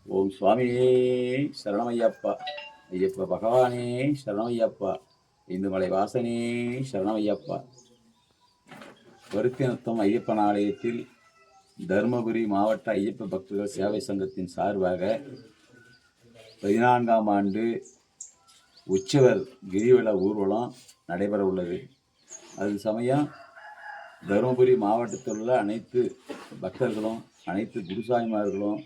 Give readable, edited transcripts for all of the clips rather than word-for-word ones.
ஓம் சுவாமியே சரணமையப்பா. ஐயப்ப பகவானே சரணமையப்பா. இந்துமலை வாசனே சரணமையப்பா. வருத்தினத்தம் ஐயப்பன் ஆலயத்தில் தருமபுரி மாவட்ட ஐயப்ப பக்தர்கள் சேவை சங்கத்தின் சார்பாக 14ஆம் ஆண்டு உற்சவர் கிரிவல ஊர்வலம் நடைபெற உள்ளது. அது சமயம் தருமபுரி மாவட்டத்தில் உள்ள அனைத்து பக்தர்களும் அனைத்து குருசாமிமார்களும்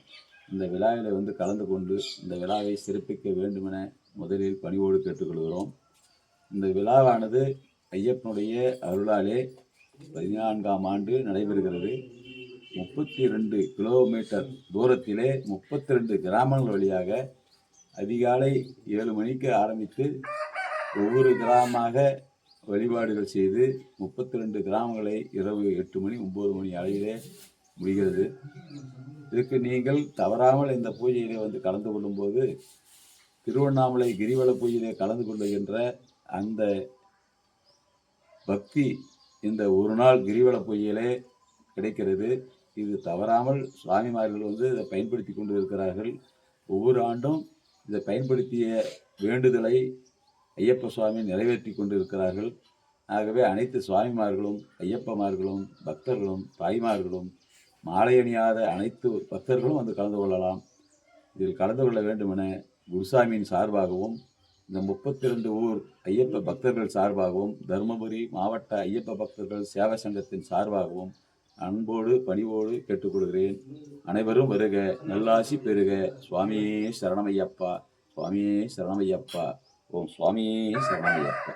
இந்த விழாவில் கலந்து கொண்டு இந்த விழாவை சிறப்பிக்க வேண்டுமென முதலில் பணிவோடு கேட்டுக்கொள்கிறோம். இந்த விழாவானது ஐயப்பனுடைய அருளாலே 14ஆம் ஆண்டு நடைபெறுகிறது. 32 கிலோமீட்டர் தூரத்திலே 32 கிராமங்கள் வழியாக அதிகாலை 7 மணிக்கு ஆரம்பித்து ஒவ்வொரு கிராமமாக வழிபாடுகள் செய்து 32 கிராமங்களை இரவு 8 மணி 9 மணி அளவிலே முடிகிறது. இதுக்கு நீங்கள் தவறாமல் இந்த பூஜையிலே கலந்து கொள்ளும்போது திருவண்ணாமலை கிரிவல பூஜையிலே கலந்து கொள்ளுகின்ற அந்த பக்தி இந்த ஒரு நாள் கிரிவல பூஜையிலே கிடைக்கிறது. இது தவறாமல் சுவாமிமார்கள் இதை பயன்படுத்தி கொண்டு இருக்கிறார்கள். ஒவ்வொரு ஆண்டும் இதை பயன்படுத்திய வேண்டுதலை ஐயப்ப சுவாமி நிறைவேற்றி கொண்டு இருக்கிறார்கள். ஆகவே அனைத்து சுவாமிமார்களும் ஐயப்பமார்களும் பக்தர்களும் தாய்மார்களும் மாலை அணியாத அனைத்து பக்தர்களும் கலந்து கொள்ளலாம். இதில் கலந்து கொள்ள வேண்டுமென குருசாமியின் சார்பாகவும் இந்த 32 ஊர் ஐயப்ப பக்தர்கள் சார்பாகவும் தருமபுரி மாவட்ட ஐயப்ப பக்தர்கள் சேவை சங்கத்தின் சார்பாகவும் அன்போடு பணிவோடு கேட்டுக்கொள்கிறேன். அனைவரும் வருக, நல்லாசி பெறுக. சுவாமியே சரணமையப்பா, சுவாமியே சரணமையப்பா. ஓம் சுவாமியே சரணமையப்பா.